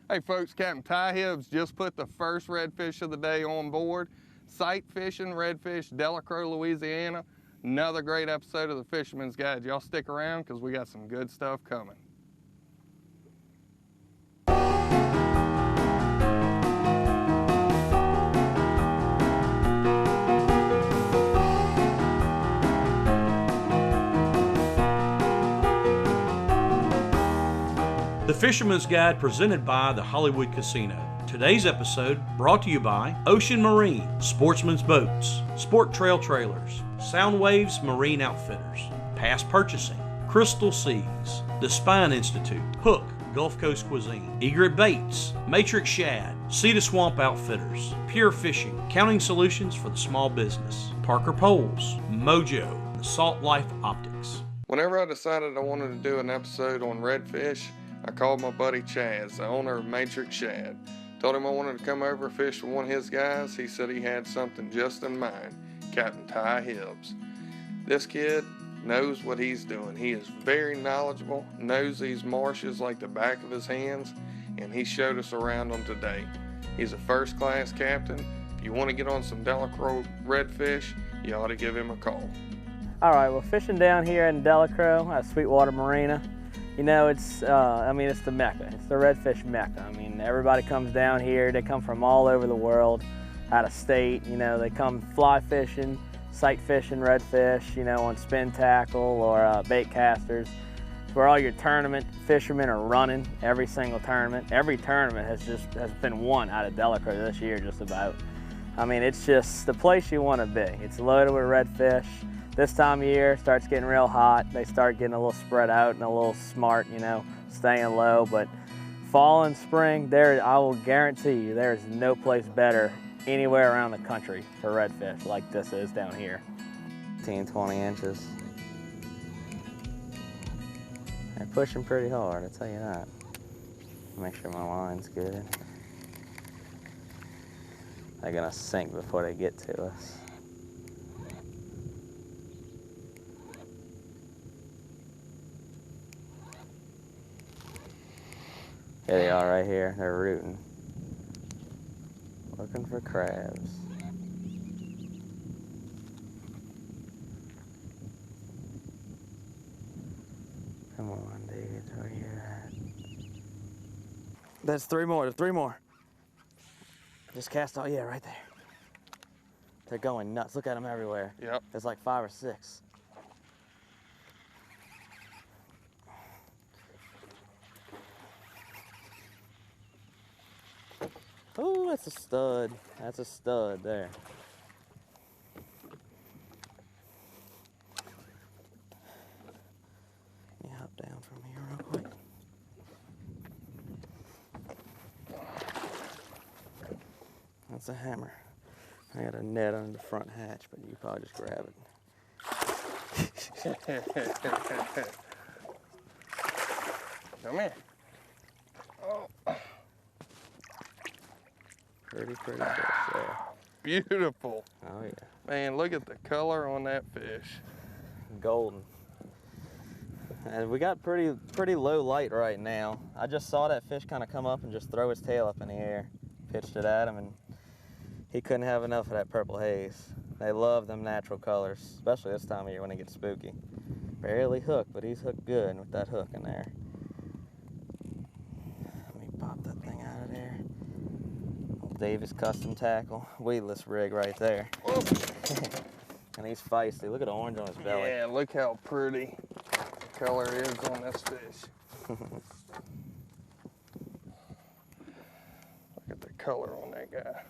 Hey folks, Captain Ty Hibbs just put the first redfish of the day on board. Sight fishing redfish, Delacroix, Louisiana. Another great episode of the Fisherman's Guide. Y'all stick around because we got some good stuff coming. The Fisherman's Guide presented by the Hollywood Casino. Today's episode brought to you by Ocean Marine, Sportsman's Boats, Sport Trail Trailers, Sound Waves Marine Outfitters, Past Purchasing, Crystal Seas, The Spine Institute, Hook, Gulf Coast Cuisine, Egret Baits, Matrix Shad, Cedar Swamp Outfitters, Pure Fishing, Counting Solutions for the Small Business, Parker Poles, Mojo, and Salt Life Optics. Whenever I decided I wanted to do an episode on redfish, I called my buddy Chaz, the owner of Matrix Shad. Told him I wanted to come over and fish with one of his guys. He said he had something just in mind, Captain Ty Hibbs. This kid knows what he's doing. He is very knowledgeable, knows these marshes like the back of his hands, and he showed us around them today. He's a first-class captain. If you want to get on some Delacroix redfish, you ought to give him a call. All right, well, fishing down here in Delacroix at Sweetwater Marina, you know, it's the Mecca. It's the redfish Mecca. I mean, everybody comes down here. They come from all over the world, out of state. You know, they come fly fishing, sight fishing redfish, you know, on spin tackle or bait casters. It's where all your tournament fishermen are running, every single tournament. Every tournament has been won out of Delacroix this year, just about. I mean, it's just the place you want to be. It's loaded with redfish. This time of year, starts getting real hot. They start getting a little spread out and a little smart, you know, staying low. But fall and spring, I will guarantee you, there's no place better anywhere around the country for redfish like this is down here. 15, 20 inches. They're pushing pretty hard, I'll tell you that. Make sure my line's good. They're gonna sink before they get to us. Here they are right here, they're rooting. Looking for crabs. Come on, dude, where you at? There's three more, Just cast all, yeah, right there. They're going nuts, look at them everywhere. Yep. There's like 5 or 6. Oh, that's a stud. That's a stud there. Let me hop down from here real quick. That's a hammer. I got a net under the front hatch, but you probably just grab it. Come here. Oh. Pretty fish there. Beautiful. Oh yeah. Man, look at the color on that fish. Golden. And we got pretty low light right now. I just saw that fish kind of come up and just throw his tail up in the air. Pitched it at him and he couldn't have enough of that purple haze. They love them natural colors, especially this time of year when it gets spooky. Barely hooked, but he's hooked good with that hook in there. Let me pop that thing out of there. Davis custom tackle, weedless rig right there. And he's feisty. Look at the orange on his belly. Yeah, look how pretty the color is on this fish. Look at the color on that guy.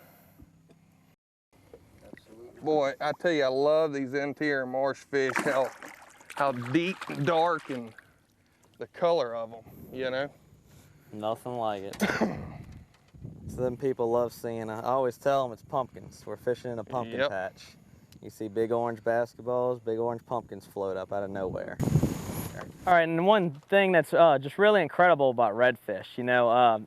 Absolutely. Boy, I tell you, I love these interior marsh fish, how deep and dark and the color of them, you know? Nothing like it. So them people love seeing, I always tell them it's pumpkins. We're fishing in a pumpkin patch. You see big orange basketballs, big orange pumpkins float up out of nowhere. All right, and one thing that's just really incredible about redfish, you know,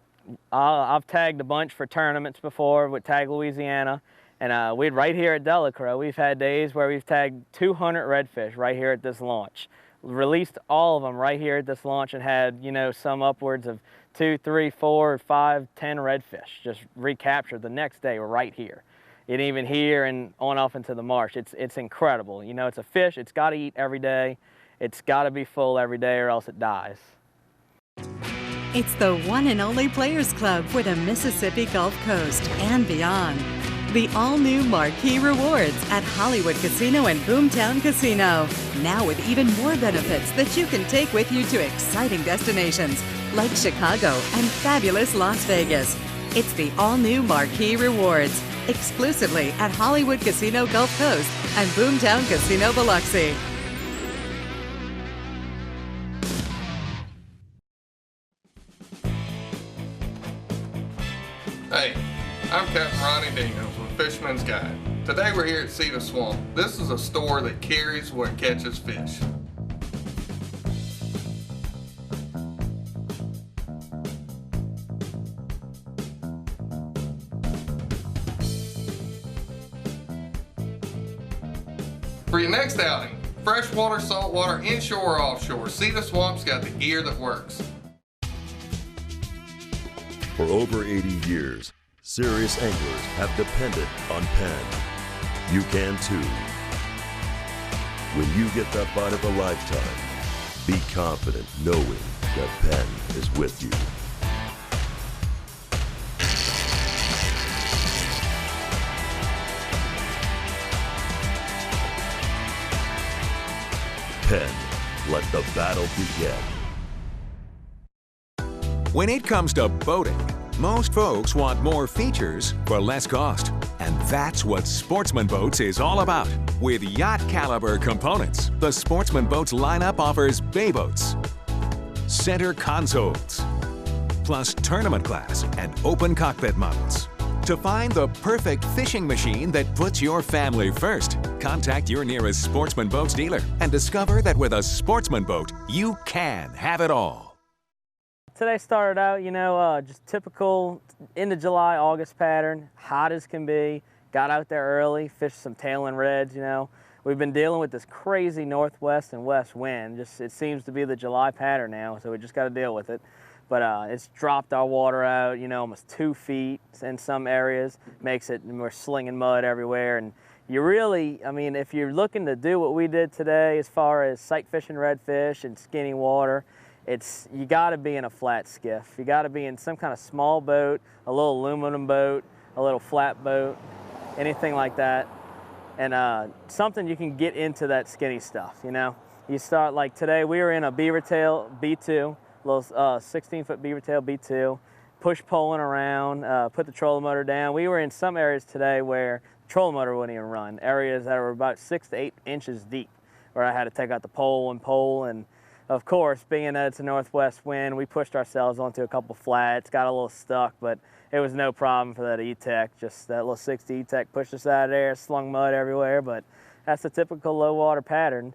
I've tagged a bunch for tournaments before with Tag Louisiana, and we'd right here at Delacroix, we've had days where we've tagged 200 redfish right here at this launch. Released all of them right here at this launch and had, you know, some upwards of 2, 3, 4, 5, 10 redfish just recaptured the next day right here. It even here and on off into the marsh. It's incredible. You know, it's a fish, it's got to eat every day. It's got to be full every day or else it dies. It's the one and only Players Club for the Mississippi Gulf Coast and beyond. The all-new Marquee Rewards at Hollywood Casino and Boomtown Casino. Now with even more benefits that you can take with you to exciting destinations like Chicago and fabulous Las Vegas. It's the all-new Marquee Rewards, exclusively at Hollywood Casino Gulf Coast and Boomtown Casino Biloxi. Hey, I'm Captain Ronnie with Fisherman's Guide. Today we're here at Cedar Swamp. This is a store that carries what catches fish. For your next outing, freshwater, saltwater, inshore or offshore, Cedar Swamp's got the gear that works. For over 80 years, serious anglers have depended on Penn. You can too. When you get that bite of a lifetime, be confident knowing that Penn is with you. Penn, let the battle begin. When it comes to boating, most folks want more features for less cost. And that's what Sportsman Boats is all about. With yacht caliber components, the Sportsman Boats lineup offers bay boats, center consoles, plus tournament class and open cockpit models. To find the perfect fishing machine that puts your family first, contact your nearest Sportsman Boats dealer and discover that with a Sportsman Boat, you can have it all. Today started out, you know, just typical end of July, August pattern, hot as can be. Got out there early, fished some tail and reds, you know. We've been dealing with this crazy northwest and west wind. It seems to be the July pattern now, so we just got to deal with it. But it's dropped our water out, you know, almost 2 feet in some areas. Makes it, we're slinging mud everywhere. And you really, I mean, if you're looking to do what we did today as far as sight fishing redfish and skinny water, you got to be in a flat skiff. You got to be in some kind of small boat, a little aluminum boat, a little flat boat, anything like that. And something you can get into that skinny stuff, you know. You start, like today, we were in a beaver tail B2, little 16-foot beaver tail B2, push poling around, put the trolling motor down. We were in some areas today where the trolling motor wouldn't even run, areas that were about 6 to 8 inches deep, where I had to take out the pole. And of course, being that it's a northwest wind, we pushed ourselves onto a couple flats, got a little stuck, but it was no problem for that E-Tech. Just that little 60 E-Tech pushed us out of there, slung mud everywhere, but that's a typical low water pattern.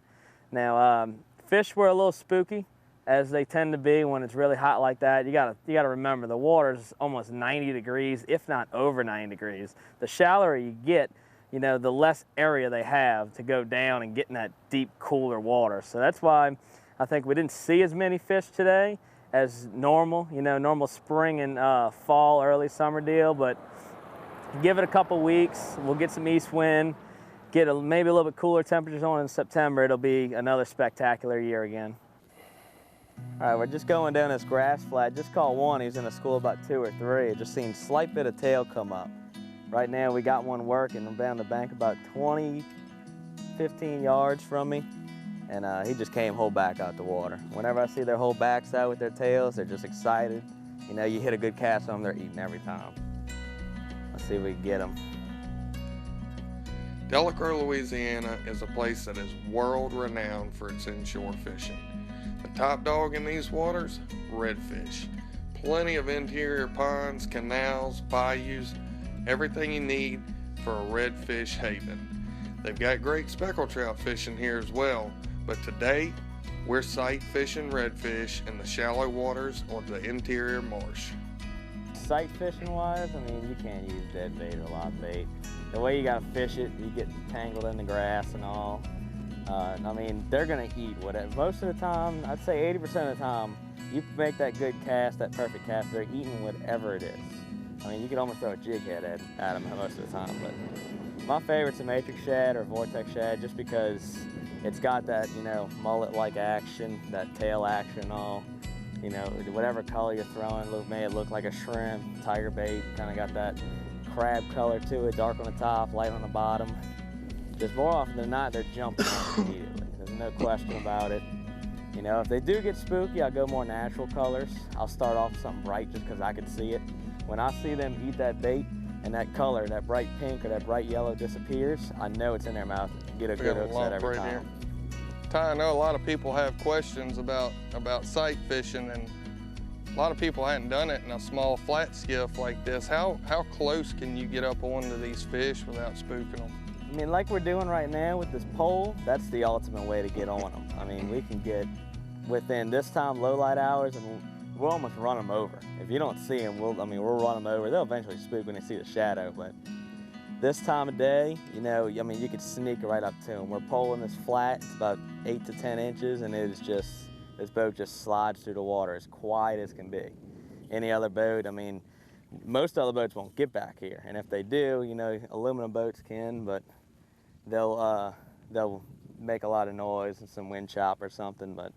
Now, fish were a little spooky, as they tend to be when it's really hot like that. You gotta remember, the water's almost 90 degrees, if not over 90 degrees. The shallower you get, you know, the less area they have to go down and get in that deep, cooler water. So that's why I think we didn't see as many fish today as normal, you know, normal spring and fall, early summer deal, but give it a couple weeks, we'll get some east wind, get maybe a little bit cooler temperatures on in September, it'll be another spectacular year again. All right, we're just going down this grass flat. Just caught one. He's in a school about 2 or 3. Just seen a slight bit of tail come up. Right now we got one working. I'm down the bank about 20, 15 yards from me. And he just came whole back out the water. Whenever I see their whole backs out with their tails, they're just excited. You know, you hit a good cast on them, they're eating every time. Let's see if we can get them. Delacroix, Louisiana is a place that is world-renowned for its inshore fishing. The top dog in these waters, redfish. Plenty of interior ponds, canals, bayous, everything you need for a redfish haven. They've got great speckled trout fishing here as well, but today we're sight fishing redfish in the shallow waters of the interior marsh. Sight fishing wise, I mean, you can't use dead bait or live bait. The way you gotta fish it, you get tangled in the grass and all. I mean, they're gonna eat whatever. Most of the time, I'd say 80% of the time, you make that good cast, that perfect cast, they're eating whatever it is. I mean, you could almost throw a jig head at them most of the time, but my favorite's a matrix shad or vortex shad just because it's got that, you know, mullet-like action, that tail action all. You know, whatever color you're throwing, may it look like a shrimp, tiger bait, kind of got that crab color to it, dark on the top, light on the bottom. Just more often than not, they're jumping on it immediately. There's no question about it. You know, if they do get spooky, I'll go more natural colors. I'll start off with something bright just because I can see it. When I see them eat that bait and that color, that bright pink or that bright yellow disappears, I know it's in their mouth. Get a good hook set every time. Here. Ty, I know a lot of people have questions about sight fishing, and a lot of people hadn't done it in a small flat skiff like this. How close can you get up onto these fish without spooking them? I mean, like we're doing right now with this pole, that's the ultimate way to get on them. I mean, we can get within this time low light hours and we'll almost run them over. If you don't see them, we'll run them over. They'll eventually spook when they see the shadow, but this time of day, you know, I mean, you could sneak right up to them. We're poling this flat, it's about 8 to 10 inches, and it is just, this boat just slides through the water as quiet as can be. Any other boat, I mean, most other boats won't get back here, and if they do, you know, aluminum boats can, but they'll make a lot of noise and some wind chop or something, but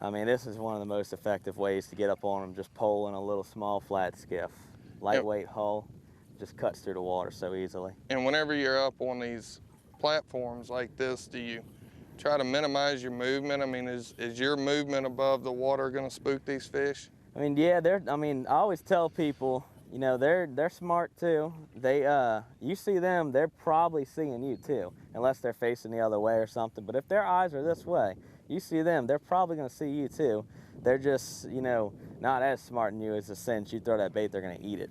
I mean, this is one of the most effective ways to get up on them, just poling a little small flat skiff. Lightweight hull, just cuts through the water so easily. And whenever you're up on these platforms like this, do you try to minimize your movement? I mean, is your movement above the water gonna spook these fish? I mean, yeah, I always tell people, you know, they're smart too. You see them, they're probably seeing you too, unless they're facing the other way or something. But if their eyes are this way, you see them, they're probably gonna see you too. They're just, you know, not as smart than you as a cinch. You throw that bait, they're gonna eat it.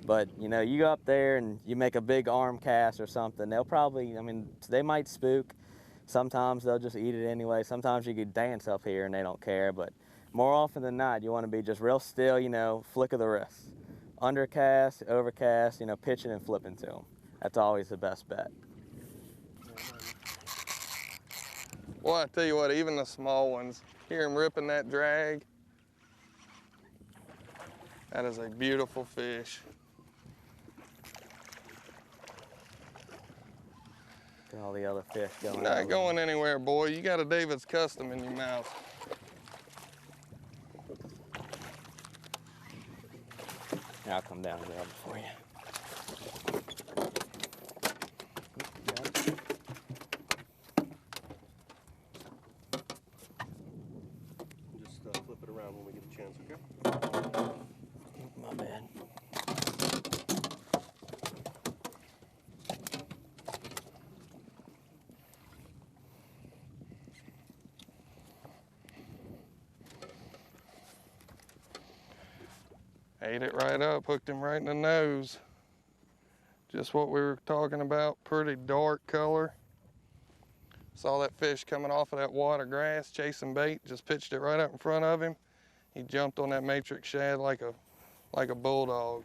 But, you know, you go up there and you make a big arm cast or something, they'll probably, I mean, they might spook. Sometimes they'll just eat it anyway. Sometimes you could dance up here and they don't care, but more often than not, you want to be just real still, you know, flick of the wrist. Undercast, overcast, you know, pitching and flipping to them. That's always the best bet. Well, I tell you what, even the small ones, hear them ripping that drag. That is a beautiful fish. All the other fish going. You're not going anywhere, boy. You got a David's Custom in your mouth. Here, I'll come down and grab it for you. Just flip it around when we get a chance, okay? My bad. Ate it right up, hooked him right in the nose. Just what we were talking about, pretty dark color. Saw that fish coming off of that water grass, chasing bait, just pitched it right up in front of him. He jumped on that matrix shad like a bulldog.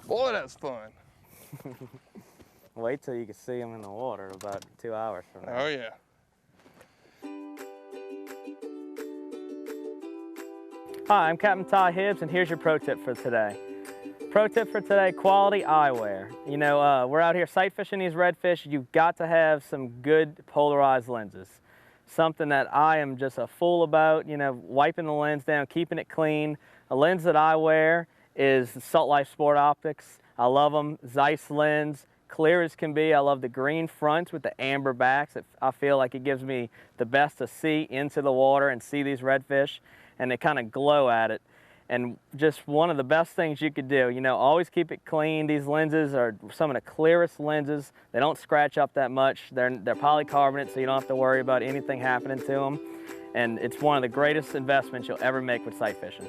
Boy, that's fun. Wait till you can see them in the water about 2 hours from now. Oh yeah. Hi, I'm Captain Ty Hibbs, and here's your pro tip for today. Pro tip for today, quality eyewear. You know, we're out here sight fishing these redfish. You've got to have some good polarized lenses. Something that I am just a fool about, you know, wiping the lens down, keeping it clean. A lens that I wear is Salt Life Sport Optics. I love them. Zeiss lens, clear as can be. I love the green fronts with the amber backs. I feel like it gives me the best to see into the water and see these redfish, and they kind of glow at it. And just one of the best things you could do, you know, always keep it clean. These lenses are some of the clearest lenses. They don't scratch up that much. They're polycarbonate, so you don't have to worry about anything happening to them. And it's one of the greatest investments you'll ever make with sight fishing.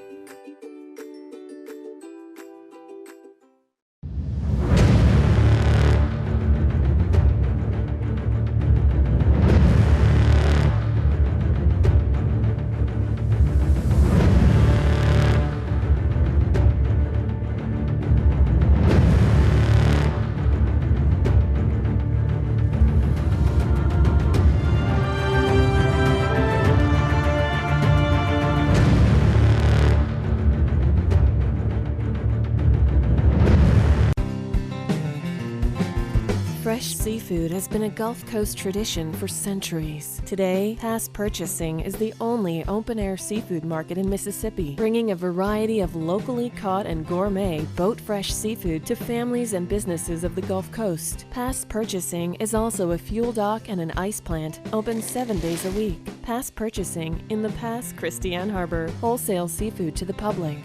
seafood has been a Gulf Coast tradition for centuries. Today, Pass Purchasing is the only open-air seafood market in Mississippi, bringing a variety of locally caught and gourmet boat-fresh seafood to families and businesses of the Gulf Coast. Pass Purchasing is also a fuel dock and an ice plant, open 7 days a week. Pass Purchasing in the Pass Christian Harbor, wholesale seafood to the public.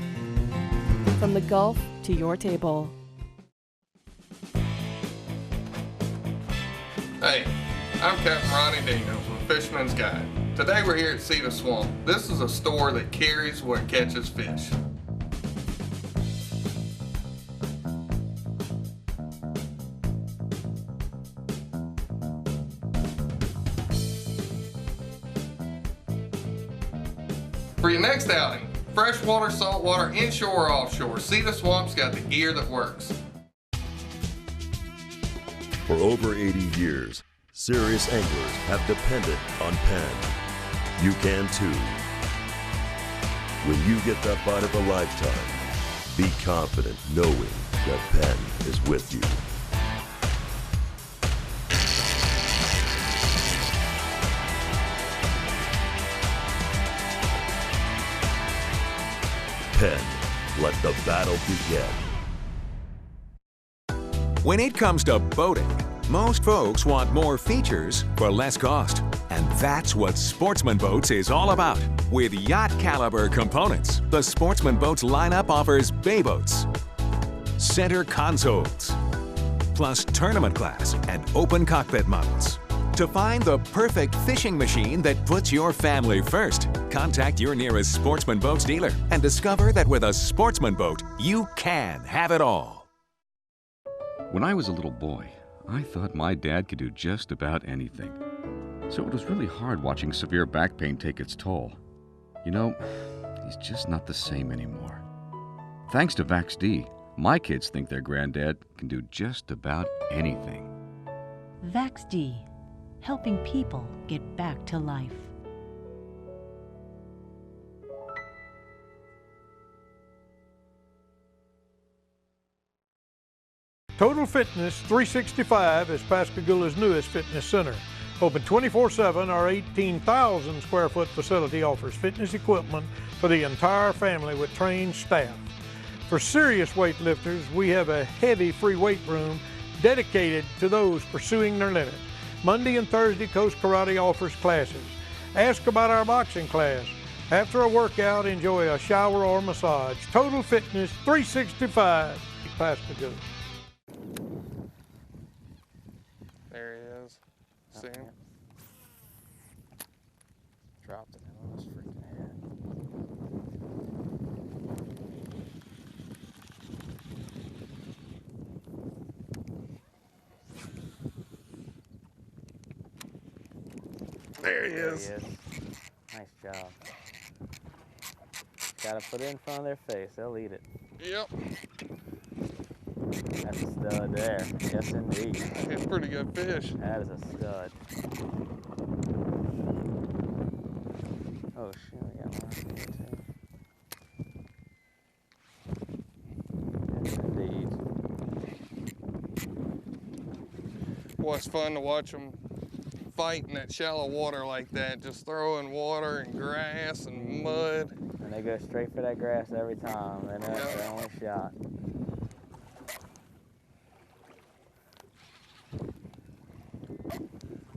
From the Gulf to your table. Hey, I'm Captain Ronnie with Fisherman's Guide. Today we're here at Cedar Swamp. This is a store that carries what catches fish. For your next outing, freshwater, saltwater, inshore or offshore, Cedar Swamp's got the gear that works. For over 80 years, serious anglers have depended on Penn. You can too. When you get that bite of a lifetime, be confident knowing that Penn is with you. Penn, let the battle begin. When it comes to boating, most folks want more features for less cost. And that's what Sportsman Boats is all about. With yacht caliber components, the Sportsman Boats lineup offers bay boats, center consoles, plus tournament class and open cockpit models. To find the perfect fishing machine that puts your family first, contact your nearest Sportsman Boats dealer and discover that with a Sportsman Boat, you can have it all. When I was a little boy, I thought my dad could do just about anything. So it was really hard watching severe back pain take its toll. You know, he's just not the same anymore. Thanks to VaxD, my kids think their granddad can do just about anything. VaxD, helping people get back to life. Total Fitness 365 is Pascagoula's newest fitness center. Open 24/7, our 18,000 square foot facility offers fitness equipment for the entire family with trained staff. For serious weightlifters, we have a heavy free weight room dedicated to those pursuing their limits. Monday and Thursday, Coast Karate offers classes. Ask about our boxing class. After a workout, enjoy a shower or massage. Total Fitness 365, Pascagoula. There he is. See him? Dropped it in his freaking head. There he is. Nice job. Gotta put it in front of their face. They'll eat it. Yep. That's a stud there. Yes, indeed. It's a pretty good fish. That is a stud. Oh, shoot. I got one here, too. Yes, indeed. Boy, it's fun to watch them fight in that shallow water like that, just throwing water and grass and mud. And they go straight for that grass every time. And that's their only shot.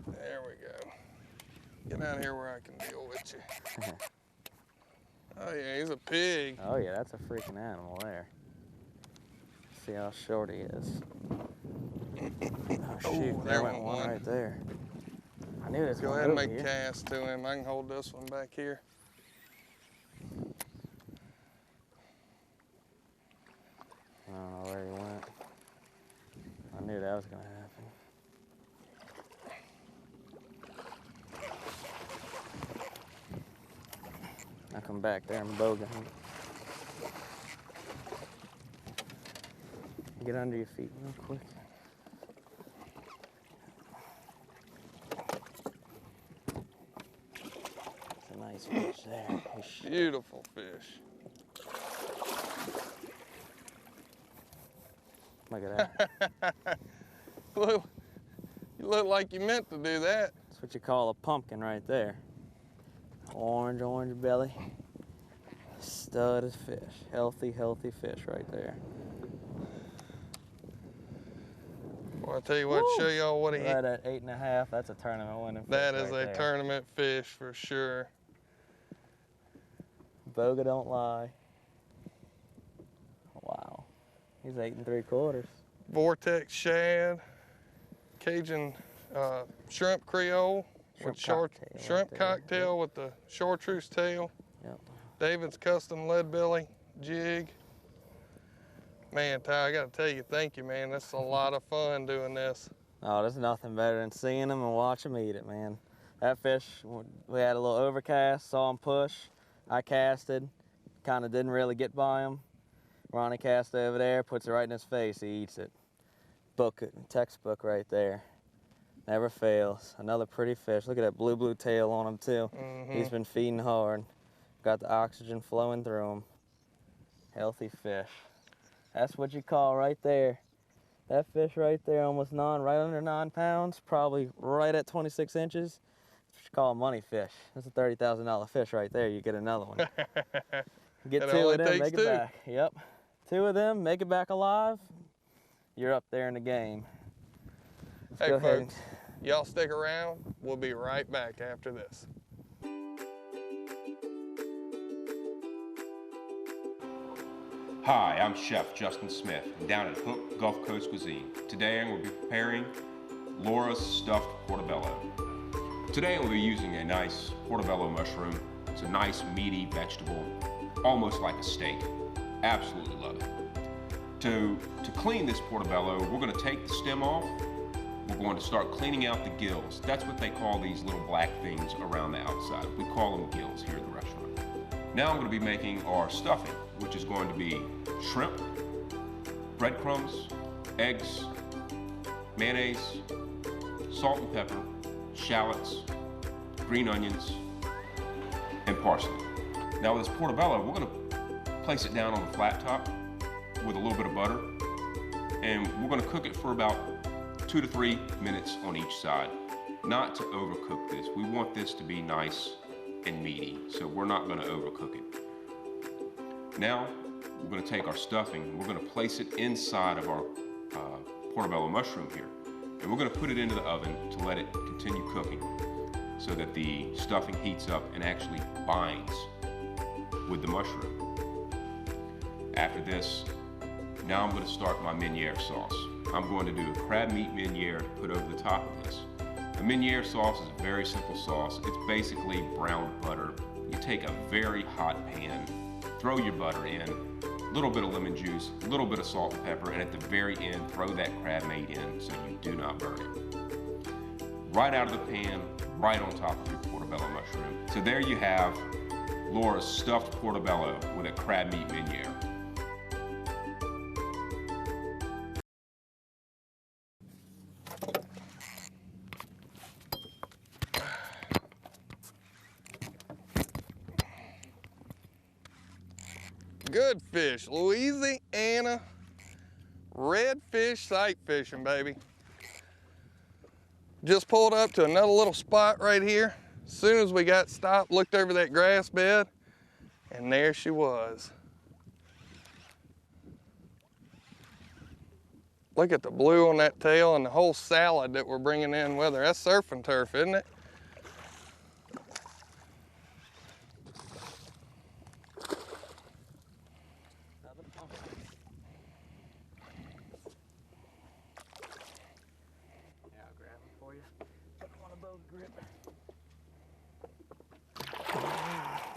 There we go. Get out here where I can deal with you. Oh yeah, he's a pig. Oh yeah, that's a freaking animal there. See how short he is. Oh shoot, there went one right there. I knew this. Go ahead and make a cast to him. I can hold this one back here. I don't know where he went. I knew that was gonna happen. I'll come back there and boga him. Get under your feet real quick. It's a nice fish there. Beautiful fish. Look at that. Well, You look like you meant to do that. That's what you call a pumpkin right there. Orange belly. Stud of fish. Healthy fish right there. Well, I'll tell you what, show y'all what he right at 8.5. That's a tournament winning fish. That is right a there. tournament fish for sure. Boga don't lie. Wow. He's 8 3/4. Vortex shad, Cajun shrimp Creole with shrimp cocktail with the chartreuse tail. Yep. David's custom lead belly jig. Man, Ty, I gotta tell you, thank you, man. That's a lot of fun doing this. Oh, there's nothing better than seeing them and watching them eat it, man. That fish, we had a little overcast, saw him push. I casted, kind of didn't really get by him. Ronnie cast over there, puts it right in his face, he eats it. Book it, textbook right there. Never fails. Another pretty fish. Look at that blue tail on him too. He's been feeding hard. Got the oxygen flowing through him. Healthy fish. That's what you call right there. That fish right there, almost right under 9 pounds, probably right at 26 inches. That's what you call a money fish. That's a $30,000 fish right there. You get another one. Get 2 of them, make it back. Yep. 2 of them, make it back alive. You're up there in the game. Hey folks, y'all stick around. We'll be right back after this. Hi, I'm Chef Justin Smith down at Hook Gulf Coast Cuisine. Today I'm going to be preparing Laura's stuffed portobello. Today I'm going to be using a nice portobello mushroom. It's a nice meaty vegetable, almost like a steak. Absolutely love it. To clean this portobello, we're going to take the stem off. We're going to start cleaning out the gills. That's what they call these little black things around the outside. We call them gills here at the restaurant. Now I'm going to be making our stuffing, which is going to be shrimp, breadcrumbs, eggs, mayonnaise, salt and pepper, shallots, green onions, and parsley. Now with this portobello, we're going to place it down on the flat top with a little bit of butter, and we're going to cook it for about 2 to 3 minutes on each side. Not to overcook this. We want this to be nice and meaty, so we're not going to overcook it. Now we're going to take our stuffing and we're going to place it inside of our portobello mushroom here, and we're going to put it into the oven to let it continue cooking so that the stuffing heats up and actually binds with the mushroom. After this, now I'm going to start my Meuniere sauce. I'm going to do a crab meat Meuniere to put over the top of this. The Meuniere sauce is a very simple sauce. It's basically browned butter. You take a very hot pan, throw your butter in, a little bit of lemon juice, a little bit of salt and pepper, and at the very end, throw that crab meat in so you do not burn it. Right out of the pan, right on top of your portobello mushroom. So there you have Laura's stuffed portobello with a crab meat Meuniere. Good fish, Louisiana redfish sight fishing, baby. Just pulled up to another little spot right here. As soon as we got stopped, looked over that grass bed, and there she was. Look at the blue on that tail and the whole salad that we're bringing in with her. That's surfing turf, isn't it?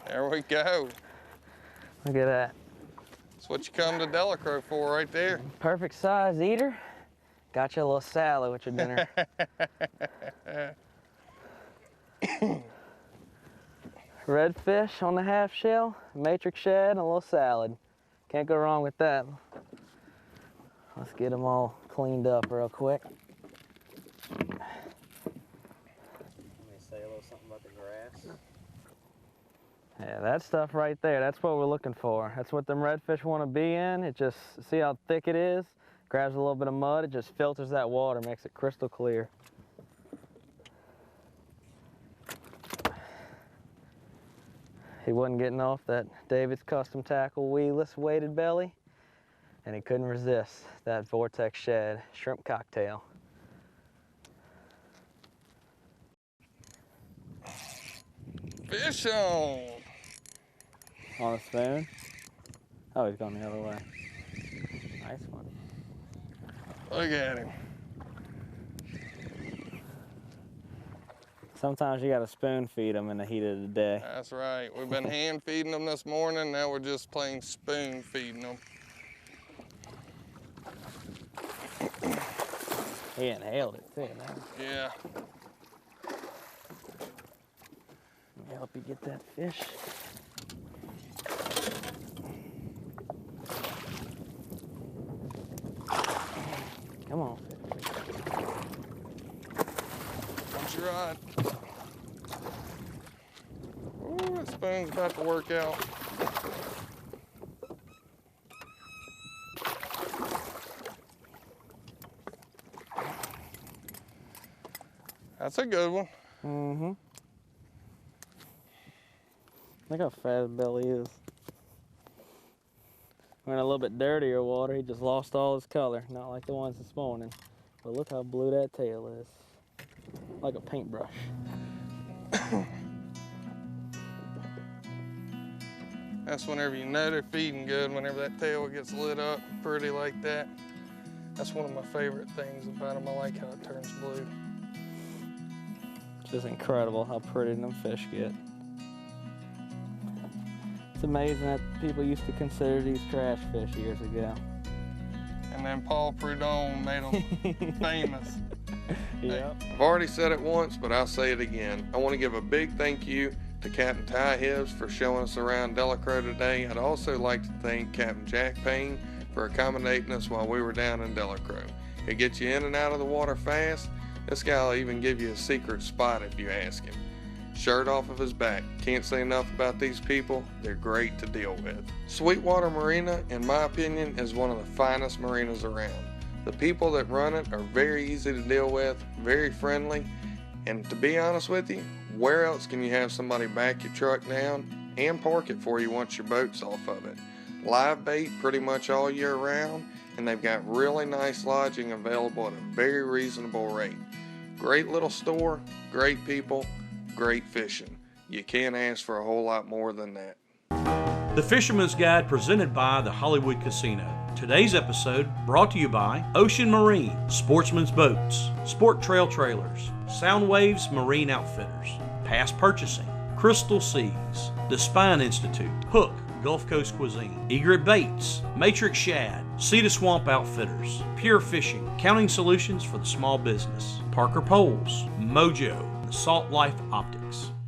There we go. Look at that. That's what you come to Delacroix for right there. Perfect size eater. Got you a little salad with your dinner. Redfish on the half shell, matrix shad, and a little salad. Can't go wrong with that. Let's get them all cleaned up real quick. Let me say a little something about the grass. Yeah, that stuff right there, that's what we're looking for. That's what them redfish want to be in. It just, see how thick it is? Grabs a little bit of mud, it just filters that water, makes it crystal clear. He wasn't getting off that David's Custom Tackle weedless weighted belly, and he couldn't resist that Vortex Shad shrimp cocktail. Fish on! On a spoon? Oh, he's going the other way. Nice one. Look at him. Sometimes you gotta spoon feed them in the heat of the day. That's right. We've been hand feeding them this morning. Now we're just plain spoon feeding them. He inhaled it too, man. Yeah. Let me help you get that fish. Come on. Watch your rod. Ooh, that spoon's about to work out. That's a good one. Mm-hmm. Look how fat his belly is. We're in a little bit dirtier water. He just lost all his color, not like the ones this morning. But look how blue that tail is. Like a paintbrush. That's whenever you know they're feeding good, whenever that tail gets lit up pretty like that. That's one of my favorite things about them. I like how it turns blue. It's just incredible how pretty them fish get. It's amazing that people used to consider these trash fish years ago. And then Paul Prudhomme made them famous. Yep. I've already said it once, but I'll say it again. I want to give a big thank you to Captain Ty Hibbs for showing us around Delacroix today. I'd also like to thank Captain Jack Payne for accommodating us while we were down in Delacroix. It gets you in and out of the water fast. This guy will even give you a secret spot if you ask him. Shirt off of his back. Can't say enough about these people. They're great to deal with. Sweetwater Marina, in my opinion, is one of the finest marinas around. The people that run it are very easy to deal with, very friendly, and to be honest with you, where else can you have somebody back your truck down and park it for you once your boat's off of it? Live bait pretty much all year round, and they've got really nice lodging available at a very reasonable rate. Great little store, great people, great fishing. You can't ask for a whole lot more than that. The Fisherman's Guide presented by the Hollywood Casino. Today's episode brought to you by Ocean Marine, Sportsman's Boats, Sport Trail Trailers, Sound Waves Marine Outfitters, Past Purchasing, Crystal Seas, The Spine Institute, Hook, Gulf Coast Cuisine, Egret Baits, Matrix Shad, Sea to Swamp Outfitters, Pure Fishing, Counting Solutions for the Small Business, Parker Poles, Mojo, and Salt Life Optics.